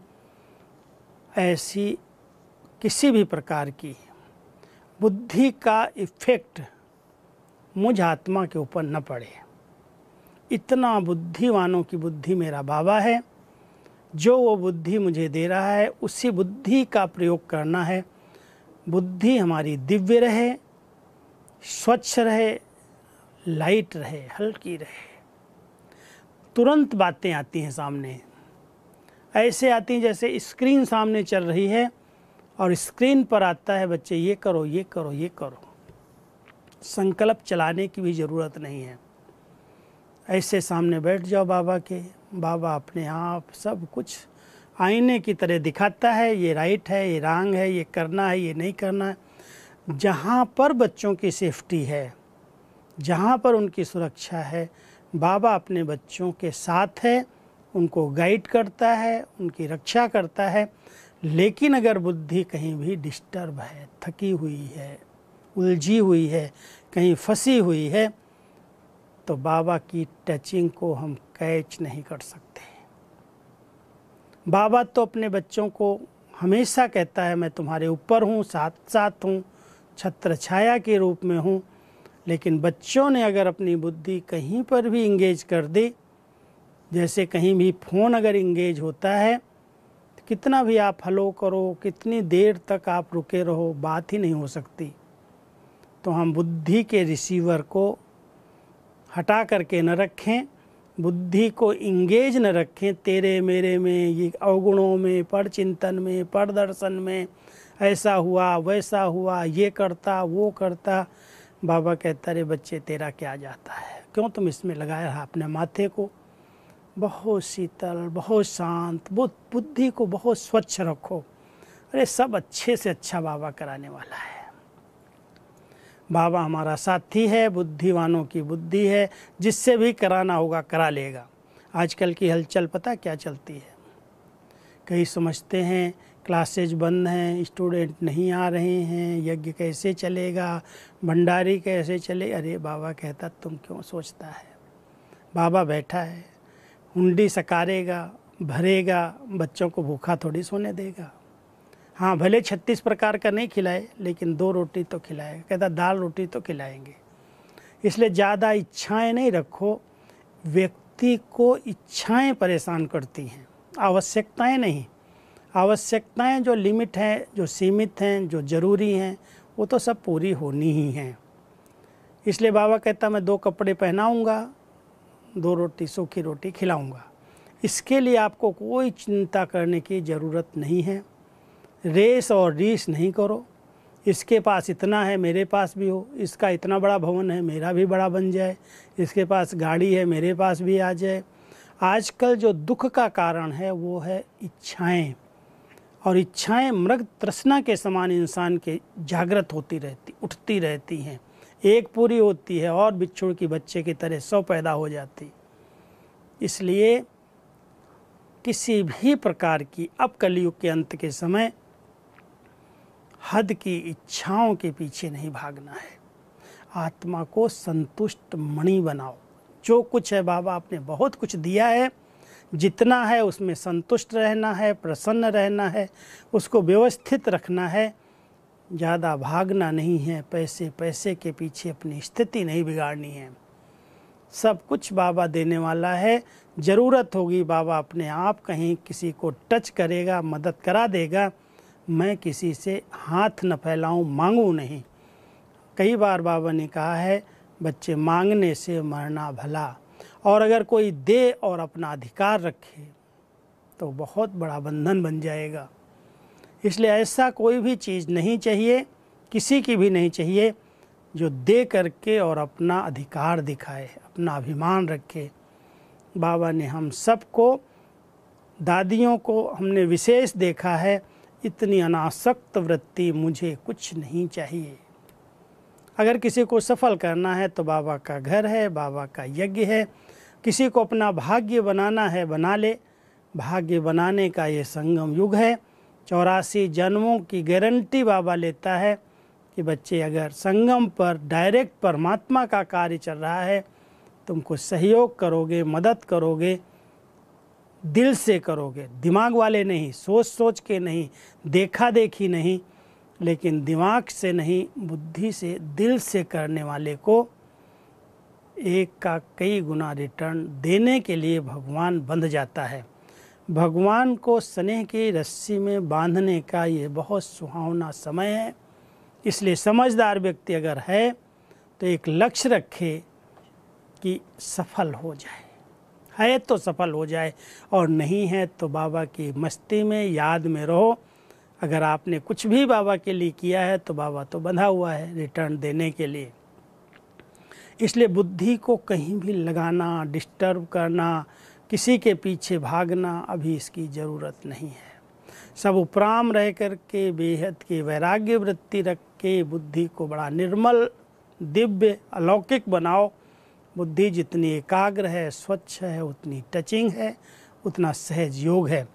Speaker 1: ऐसी किसी भी प्रकार की बुद्धि का इफ़ेक्ट मुझ आत्मा के ऊपर न पड़े। इतना बुद्धिवानों की बुद्धि मेरा बाबा है, जो वो बुद्धि मुझे दे रहा है उसी बुद्धि का प्रयोग करना है। बुद्धि हमारी दिव्य रहे, स्वच्छ रहे, लाइट रहे, हल्की रहे। तुरंत बातें आती हैं सामने, ऐसे आती हैं जैसे स्क्रीन सामने चल रही है और स्क्रीन पर आता है बच्चे ये करो, ये करो, ये करो। संकल्प चलाने की भी ज़रूरत नहीं है। ऐसे सामने बैठ जाओ बाबा के, बाबा अपने आप सब कुछ आईने की तरह दिखाता है, ये राइट है, ये रॉन्ग है, ये करना है, ये नहीं करना है। जहाँ पर बच्चों की सेफ्टी है, जहाँ पर उनकी सुरक्षा है, बाबा अपने बच्चों के साथ है, उनको गाइड करता है, उनकी रक्षा करता है। लेकिन अगर बुद्धि कहीं भी डिस्टर्ब है, थकी हुई है, उलझी हुई है, कहीं फंसी हुई है, तो बाबा की टचिंग को हम कैच नहीं कर सकते। बाबा तो अपने बच्चों को हमेशा कहता है मैं तुम्हारे ऊपर हूँ, साथ साथ हूँ, छत्र छाया के रूप में हूँ। लेकिन बच्चों ने अगर अपनी बुद्धि कहीं पर भी इंगेज कर दी, जैसे कहीं भी फ़ोन अगर इंगेज होता है, तो कितना भी आप हलो करो, कितनी देर तक आप रुके रहो, बात ही नहीं हो सकती। तो हम बुद्धि के रिसीवर को हटा करके न रखें, बुद्धि को इंगेज न रखें तेरे मेरे में, ये अवगुणों में, पर चिंतन में, पर दर्शन में, ऐसा हुआ वैसा हुआ, ये करता वो करता। बाबा कहता रे बच्चे तेरा क्या जाता है, क्यों तुम इसमें लगाए रहा अपने माथे को। बहुत शीतल, बहुत शांत, बुद्धि को बहुत स्वच्छ रखो। अरे सब अच्छे से अच्छा बाबा कराने वाला है। बाबा हमारा साथी है, बुद्धिवानों की बुद्धि है, जिससे भी कराना होगा करा लेगा। आजकल की हलचल पता क्या चलती है, कई समझते हैं क्लासेज बंद हैं, स्टूडेंट नहीं आ रहे हैं, यज्ञ कैसे चलेगा, भंडारी कैसे चले। अरे बाबा कहता तुम क्यों सोचता है, बाबा बैठा है, हुंडी सकारेगा, भरेगा, बच्चों को भूखा थोड़ी सोने देगा। हाँ भले 36 प्रकार का नहीं खिलाए, लेकिन 2 रोटी तो खिलाएगा। कहता दाल रोटी तो खिलाएंगे। इसलिए ज़्यादा इच्छाएं नहीं रखो। व्यक्ति को इच्छाएं परेशान करती हैं, आवश्यकताएं नहीं। आवश्यकताएं जो लिमिट हैं, जो सीमित हैं, जो ज़रूरी हैं, वो तो सब पूरी होनी ही हैं। इसलिए बाबा कहता मैं 2 कपड़े पहनाऊँगा, 2 रोटी सूखी रोटी खिलाऊँगा। इसके लिए आपको कोई चिंता करने की ज़रूरत नहीं है। रेस और रीस नहीं करो, इसके पास इतना है मेरे पास भी हो, इसका इतना बड़ा भवन है मेरा भी बड़ा बन जाए, इसके पास गाड़ी है मेरे पास भी आ जाए। आजकल जो दुख का कारण है वो है इच्छाएं, और इच्छाएं मृग तृष्णा के समान इंसान के जागृत होती रहती, उठती रहती हैं। एक पूरी होती है और बिच्छू की बच्चे की तरह 100 पैदा हो जाती। इसलिए किसी भी प्रकार की, अब कलयुग के अंत के समय, हद की इच्छाओं के पीछे नहीं भागना है। आत्मा को संतुष्ट मणि बनाओ। जो कुछ है बाबा आपने बहुत कुछ दिया है, जितना है उसमें संतुष्ट रहना है, प्रसन्न रहना है, उसको व्यवस्थित रखना है। ज़्यादा भागना नहीं है, पैसे पैसे के पीछे अपनी स्थिति नहीं बिगाड़नी है। सब कुछ बाबा देने वाला है। ज़रूरत होगी बाबा अपने आप कहीं किसी को टच करेगा, मदद करा देगा। मैं किसी से हाथ न फैलाऊं, मांगूं नहीं। कई बार बाबा ने कहा है बच्चे मांगने से मरना भला, और अगर कोई दे और अपना अधिकार रखे तो बहुत बड़ा बंधन बन जाएगा। इसलिए ऐसा कोई भी चीज़ नहीं चाहिए, किसी की भी नहीं चाहिए, जो दे करके और अपना अधिकार दिखाए, अपना अभिमान रखे। बाबा ने हम सबको, दादियों को हमने विशेष देखा है, इतनी अनासक्त वृत्ति मुझे कुछ नहीं चाहिए। अगर किसी को सफल करना है तो बाबा का घर है, बाबा का यज्ञ है। किसी को अपना भाग्य बनाना है, बना ले। भाग्य बनाने का ये संगम युग है। 84 जन्मों की गारंटी बाबा लेता है कि बच्चे अगर संगम पर डायरेक्ट परमात्मा का कार्य चल रहा है, तुमको सहयोग करोगे, मदद करोगे, दिल से करोगे, दिमाग वाले नहीं, सोच सोच के नहीं, देखा देखी नहीं, लेकिन दिमाग से नहीं, बुद्धि से, दिल से करने वाले को एक का कई गुना रिटर्न देने के लिए भगवान बंध जाता है। भगवान को स्नेह की रस्सी में बांधने का ये बहुत सुहावना समय है। इसलिए समझदार व्यक्ति अगर है तो एक लक्ष्य रखे कि सफल हो जाए, है तो सफल हो जाए, और नहीं है तो बाबा की मस्ती में, याद में रहो। अगर आपने कुछ भी बाबा के लिए किया है तो बाबा तो बंधा हुआ है रिटर्न देने के लिए। इसलिए बुद्धि को कहीं भी लगाना, डिस्टर्ब करना, किसी के पीछे भागना, अभी इसकी ज़रूरत नहीं है। सब उपराम रह कर के बेहद की वैराग्य वृत्ति रख के बुद्धि को बड़ा निर्मल, दिव्य, अलौकिक बनाओ। बुद्धि जितनी एकाग्र है, स्वच्छ है, उतनी टचिंग है, उतना सहज योग है।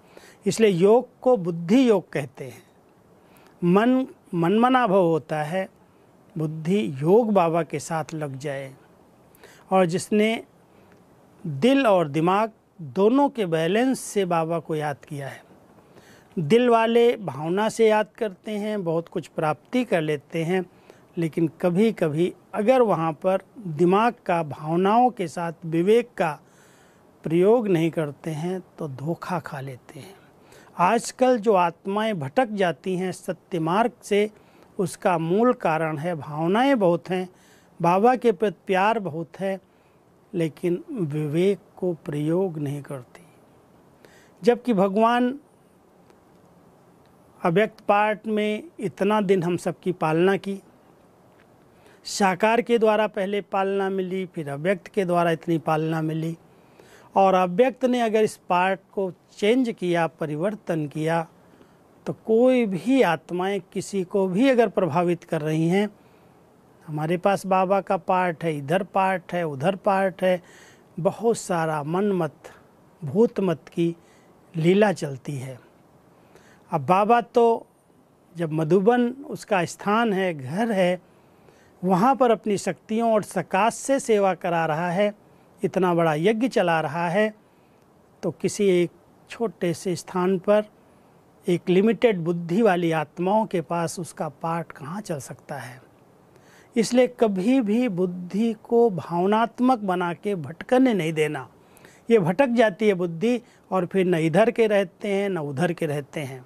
Speaker 1: इसलिए योग को बुद्धि योग कहते हैं। मन मनमना भाव होता है, बुद्धि योग बाबा के साथ लग जाए, और जिसने दिल और दिमाग दोनों के बैलेंस से बाबा को याद किया है। दिल वाले भावना से याद करते हैं, बहुत कुछ प्राप्ति कर लेते हैं, लेकिन कभी कभी अगर वहाँ पर दिमाग का भावनाओं के साथ विवेक का प्रयोग नहीं करते हैं तो धोखा खा लेते हैं। आजकल जो आत्माएं भटक जाती हैं सत्य मार्ग से, उसका मूल कारण है भावनाएं बहुत हैं, बाबा के प्रति प्यार बहुत है, लेकिन विवेक को प्रयोग नहीं करती। जबकि भगवान अव्यक्त पार्ट में इतना दिन हम सबकी पालना की, साकार के द्वारा पहले पालना मिली, फिर अव्यक्त के द्वारा इतनी पालना मिली, और अव्यक्त ने अगर इस पार्ट को चेंज किया, परिवर्तन किया, तो कोई भी आत्माएं किसी को भी अगर प्रभावित कर रही हैं, हमारे पास बाबा का पार्ट है, इधर पार्ट है, उधर पार्ट है, बहुत सारा मन मत भूत मत की लीला चलती है। अब बाबा तो जब मधुबन उसका स्थान है, घर है, वहाँ पर अपनी शक्तियों और सकाश से सेवा करा रहा है, इतना बड़ा यज्ञ चला रहा है, तो किसी एक छोटे से स्थान पर एक लिमिटेड बुद्धि वाली आत्माओं के पास उसका पाठ कहाँ चल सकता है। इसलिए कभी भी बुद्धि को भावनात्मक बना के भटकने नहीं देना। ये भटक जाती है बुद्धि, और फिर न इधर के रहते हैं न उधर के रहते हैं।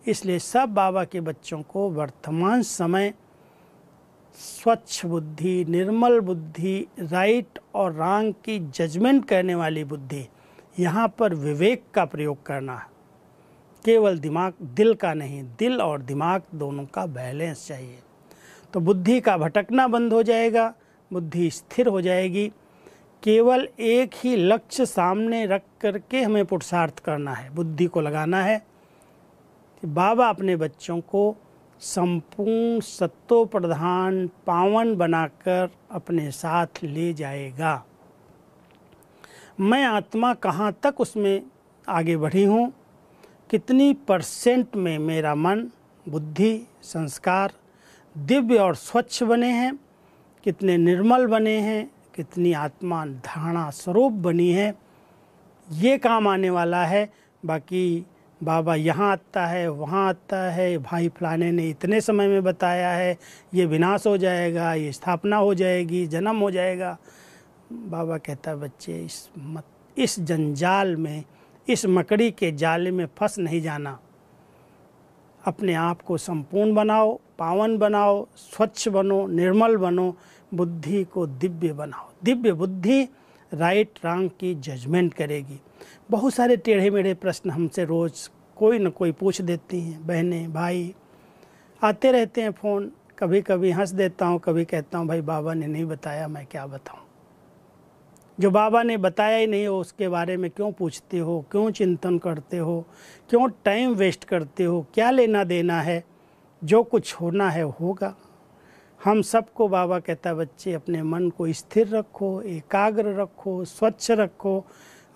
Speaker 1: इसलिए सब बाबा के बच्चों को वर्तमान समय स्वच्छ बुद्धि, निर्मल बुद्धि, राइट और रॉन्ग की जजमेंट करने वाली बुद्धि, यहाँ पर विवेक का प्रयोग करना है। केवल दिमाग, दिल का नहीं, दिल और दिमाग दोनों का बैलेंस चाहिए। तो बुद्धि का भटकना बंद हो जाएगा, बुद्धि स्थिर हो जाएगी। केवल एक ही लक्ष्य सामने रख करके हमें पुरुषार्थ करना है, बुद्धि को लगाना है कि बाबा अपने बच्चों को संपूर्ण सत्तो प्रधान पावन बनाकर अपने साथ ले जाएगा। मैं आत्मा कहाँ तक उसमें आगे बढ़ी हूँ, कितनी % में मेरा मन, बुद्धि, संस्कार दिव्य और स्वच्छ बने हैं, कितने निर्मल बने हैं, कितनी आत्मा धारणा स्वरूप बनी है, ये काम आने वाला है। बाकी बाबा यहाँ आता है, वहाँ आता है, भाई फलाने ने इतने समय में बताया है, ये विनाश हो जाएगा, ये स्थापना हो जाएगी, जन्म हो जाएगा। बाबा कहता है बच्चे इस जंजाल में, इस मकड़ी के जाले में फंस नहीं जाना। अपने आप को संपूर्ण बनाओ, पावन बनाओ, स्वच्छ बनो, निर्मल बनो, बुद्धि को दिव्य बनाओ। दिव्य बुद्धि राइट रॉन्ग की जजमेंट करेगी। बहुत सारे टेढ़े मेढ़े प्रश्न हमसे रोज़ कोई न कोई पूछ देती हैं, बहनें भाई आते रहते हैं फ़ोन। कभी कभी हंस देता हूँ, कभी कहता हूँ भाई बाबा ने नहीं बताया, मैं क्या बताऊँ। जो बाबा ने बताया ही नहीं हो उसके बारे में क्यों पूछते हो, क्यों चिंतन करते हो, क्यों टाइम वेस्ट करते हो, क्या लेना देना है। जो कुछ होना है होगा। हम सबको बाबा कहता है बच्चे अपने मन को स्थिर रखो, एकाग्र रखो, स्वच्छ रखो,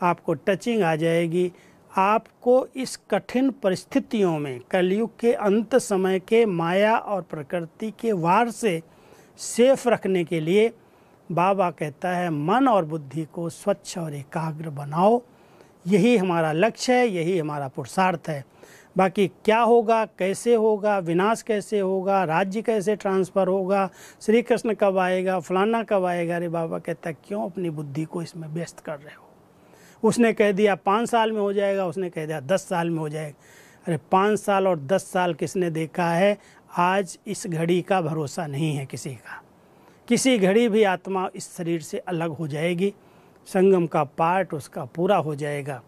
Speaker 1: आपको टचिंग आ जाएगी। आपको इस कठिन परिस्थितियों में, कलयुग के अंत समय के माया और प्रकृति के वार से सेफ रखने के लिए बाबा कहता है मन और बुद्धि को स्वच्छ और एकाग्र बनाओ। यही हमारा लक्ष्य है, यही हमारा पुरुषार्थ है। बाकी क्या होगा, कैसे होगा, विनाश कैसे होगा, राज्य कैसे ट्रांसफ़र होगा, श्री कृष्ण कब आएगा, फलाना कब आएगा, अरे बाबा कहता है क्यों अपनी बुद्धि को इसमें व्यस्त कर रहे हो। उसने कह दिया 5 साल में हो जाएगा, उसने कह दिया 10 साल में हो जाएगा। अरे 5 साल और 10 साल किसने देखा है। आज इस घड़ी का भरोसा नहीं है किसी का। किसी घड़ी भी आत्मा इस शरीर से अलग हो जाएगी, संगम का पार्ट उसका पूरा हो जाएगा।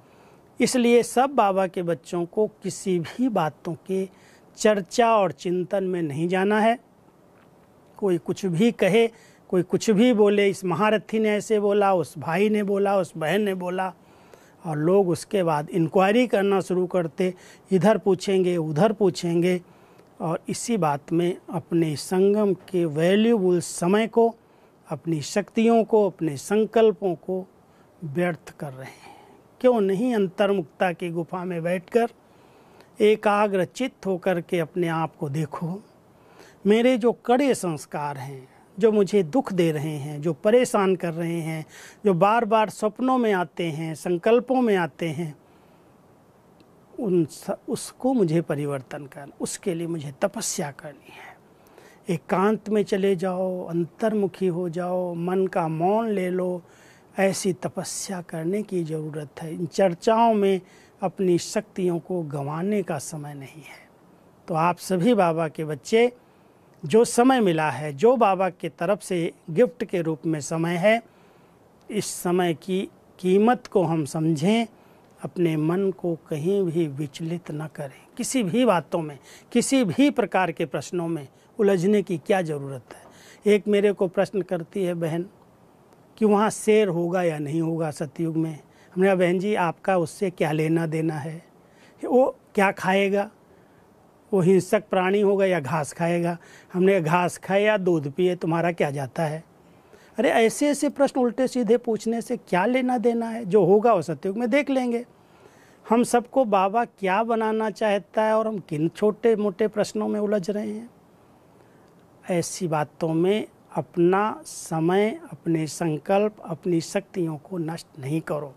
Speaker 1: इसलिए सब बाबा के बच्चों को किसी भी बातों के चर्चा और चिंतन में नहीं जाना है। कोई कुछ भी कहे, कोई कुछ भी बोले, इस महारथी ने ऐसे बोला, उस भाई ने बोला, उस बहन ने बोला, और लोग उसके बाद इंक्वायरी करना शुरू करते, इधर पूछेंगे उधर पूछेंगे, और इसी बात में अपने संगम के वैल्यूबल समय को, अपनी शक्तियों को, अपने संकल्पों को व्यर्थ कर रहे हैं। क्यों नहीं अंतर्मुक्ता की गुफा में बैठकर एकाग्र चित्त होकर के अपने आप को देखो। मेरे जो कड़े संस्कार हैं, जो मुझे दुख दे रहे हैं, जो परेशान कर रहे हैं, जो बार बार सपनों में आते हैं, संकल्पों में आते हैं, उसको मुझे परिवर्तन करना, उसके लिए मुझे तपस्या करनी है। एकांत में चले जाओ, अंतर्मुखी हो जाओ, मन का मौन ले लो, ऐसी तपस्या करने की ज़रूरत है। इन चर्चाओं में अपनी शक्तियों को गंवाने का समय नहीं है। तो आप सभी बाबा के बच्चे, जो समय मिला है, जो बाबा की तरफ से गिफ्ट के रूप में समय है, इस समय की कीमत को हम समझें। अपने मन को कहीं भी विचलित न करें। किसी भी बातों में, किसी भी प्रकार के प्रश्नों में उलझने की क्या ज़रूरत है। एक मेरे को प्रश्न करती है बहन कि वहाँ शेर होगा या नहीं होगा सतयुग में। हमने कहा बहन जी, आपका उससे क्या लेना देना है? वो क्या खाएगा? वो हिंसक प्राणी होगा या घास खाएगा? हमने घास खाए या दूध पिए, तुम्हारा क्या जाता है? अरे ऐसे ऐसे प्रश्न उल्टे सीधे पूछने से क्या लेना देना है? जो होगा वो सतयुग में देख लेंगे। हम सबको बाबा क्या बनाना चाहता है और हम किन छोटे मोटे प्रश्नों में उलझ रहे हैं। ऐसी बातों में अपना समय, अपने संकल्प, अपनी शक्तियों को नष्ट नहीं करो।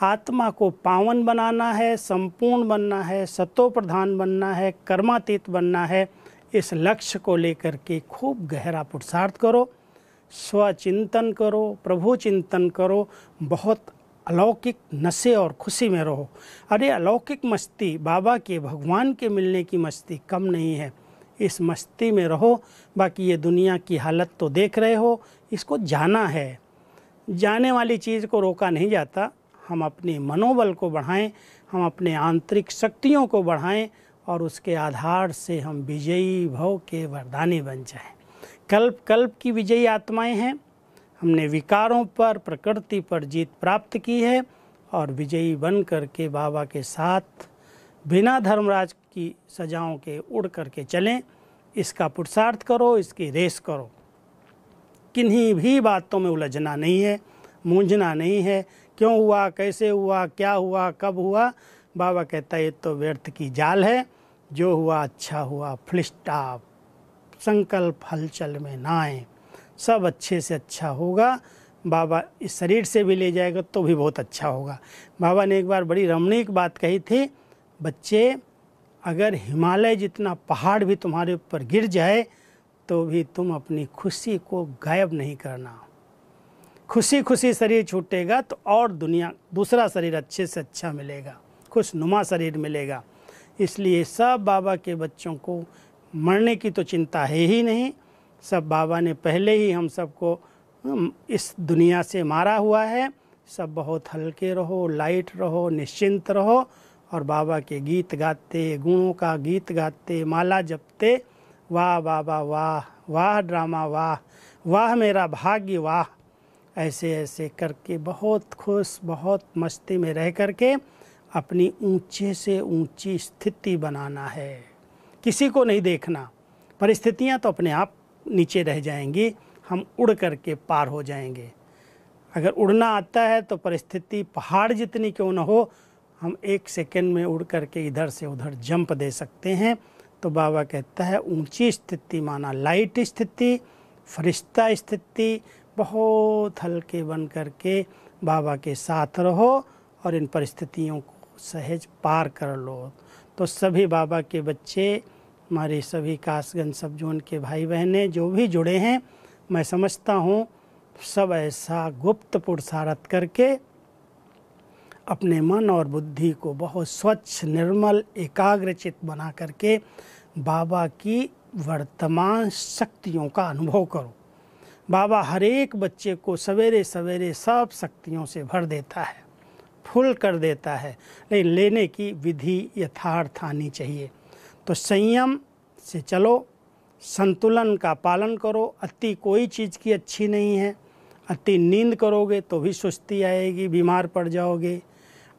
Speaker 1: आत्मा को पावन बनाना है, संपूर्ण बनना है, सतो प्रधान बनना है, कर्मातीत बनना है। इस लक्ष्य को लेकर के खूब गहरा पुरुषार्थ करो, स्वचिंतन करो, प्रभु चिंतन करो, बहुत अलौकिक नशे और खुशी में रहो। अरे अलौकिक मस्ती, बाबा के, भगवान के मिलने की मस्ती कम नहीं है। इस मस्ती में रहो। बाकी ये दुनिया की हालत तो देख रहे हो, इसको जाना है। जाने वाली चीज़ को रोका नहीं जाता। हम अपने मनोबल को बढ़ाएं, हम अपने आंतरिक शक्तियों को बढ़ाएं और उसके आधार से हम विजयी भव के वरदानी बन जाएं। कल्प कल्प की विजयी आत्माएं हैं। हमने विकारों पर, प्रकृति पर जीत प्राप्त की है और विजयी बन करके बाबा के साथ बिना धर्मराज की सजाओं के उड़ करके चलें। इसका पुरुषार्थ करो, इसकी रेस करो। किन्हीं भी बातों में उलझना नहीं है, मूंझना नहीं है। क्यों हुआ, कैसे हुआ, क्या हुआ, कब हुआ? बाबा कहता है ये तो व्यर्थ की जाल है। जो हुआ अच्छा हुआ, फुल स्टॉप। संकल्प हलचल में ना आए, सब अच्छे से अच्छा होगा। बाबा इस शरीर से भी ले जाएगा तो भी बहुत अच्छा होगा। बाबा ने एक बार बड़ी रमणीक बात कही थी, बच्चे अगर हिमालय जितना पहाड़ भी तुम्हारे ऊपर गिर जाए तो भी तुम अपनी खुशी को गायब नहीं करना। खुशी खुशी शरीर छूटेगा तो और दूसरा शरीर अच्छे से अच्छा मिलेगा, खुशनुमा शरीर मिलेगा। इसलिए सब बाबा के बच्चों को मरने की तो चिंता है ही नहीं। सब बाबा ने पहले ही हम सबको इस दुनिया से मारा हुआ है। सब बहुत हल्के रहो, लाइट रहो, निश्चिंत रहो और बाबा के गीत गाते, गुणों का गीत गाते, माला जपते, वाह बाबा वाह, वाह ड्रामा वाह, वाह मेरा भाग्य वाह, ऐसे ऐसे करके बहुत खुश, बहुत मस्ती में रह करके अपनी ऊंचे से ऊंची स्थिति बनाना है। किसी को नहीं देखना, परिस्थितियां तो अपने आप नीचे रह जाएंगी, हम उड़ करके पार हो जाएंगे। अगर उड़ना आता है तो परिस्थिति पहाड़ जितनी क्यों न हो, हम 1 सेकंड में उड़ करके इधर से उधर जंप दे सकते हैं। तो बाबा कहता है ऊंची स्थिति माना लाइट स्थिति, फरिश्ता स्थिति, बहुत हल्के बन करके बाबा के साथ रहो और इन परिस्थितियों को सहज पार कर लो। तो सभी बाबा के बच्चे, हमारे सभी कासगंज सब जोन के भाई बहनें जो भी जुड़े हैं, मैं समझता हूँ सब ऐसा गुप्त पुरुषार्थ करके अपने मन और बुद्धि को बहुत स्वच्छ, निर्मल, एकाग्रचित बना करके बाबा की वर्तमान शक्तियों का अनुभव करो। बाबा हर एक बच्चे को सवेरे सवेरे सब शक्तियों से भर देता है, फुल कर देता है, लेकिन लेने की विधि यथार्थ आनी चाहिए। तो संयम से चलो, संतुलन का पालन करो। अति कोई चीज़ की अच्छी नहीं है। अति नींद करोगे तो भी सुस्ती आएगी, बीमार पड़ जाओगे।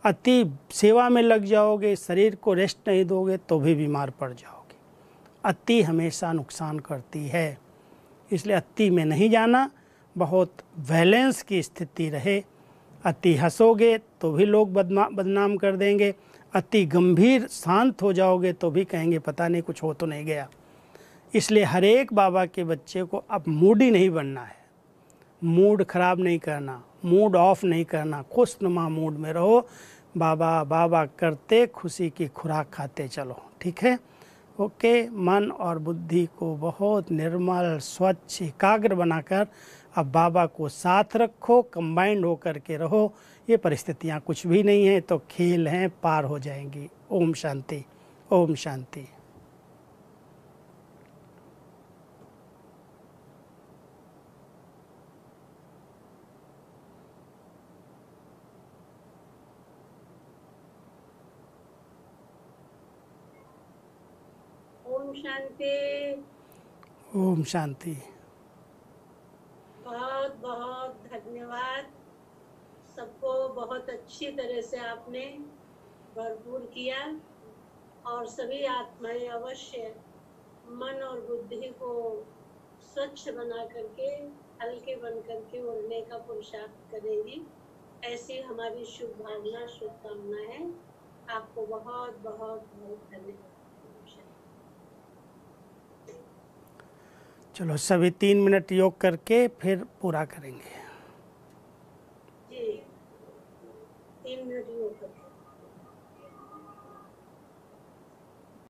Speaker 1: अति सेवा में लग जाओगे, शरीर को रेस्ट नहीं दोगे तो भी बीमार पड़ जाओगे। अति हमेशा नुकसान करती है, इसलिए अति में नहीं जाना। बहुत बैलेंस की स्थिति रहे। अति हंसोगे तो भी लोग बदनाम कर देंगे, अति गंभीर शांत हो जाओगे तो भी कहेंगे पता नहीं कुछ हो तो नहीं गया। इसलिए हर एक बाबा के बच्चे को अब मूडी नहीं बनना है, मूड खराब नहीं करना, मूड ऑफ नहीं करना, खुशनुमा मूड में रहो, बाबा बाबा करते खुशी की खुराक खाते चलो। ठीक है, ओके। मन और बुद्धि को बहुत निर्मल, स्वच्छ, एकाग्र बनाकर अब बाबा को साथ रखो, कंबाइंड होकर के रहो। ये परिस्थितियाँ कुछ भी नहीं हैं, तो खेल हैं, पार हो जाएंगी। ओम शांति, ओम शांति।
Speaker 2: ओम शांति।
Speaker 1: ओम शांति।
Speaker 2: बहुत बहुत धन्यवाद सबको, बहुत अच्छी तरह से आपने भरपूर किया। और सभी आत्माएं अवश्य मन और बुद्धि को स्वच्छ बना करके, हल्के बन करके उड़ने का पुरुषार्थ करेंगी, ऐसी हमारी शुभ भावना, शुभकामना है। आपको बहुत बहुत बहुत धन्यवाद।
Speaker 1: चलो सभी 3 मिनट योग करके फिर पूरा करेंगे।
Speaker 2: जी, 3 मिनट योग करके।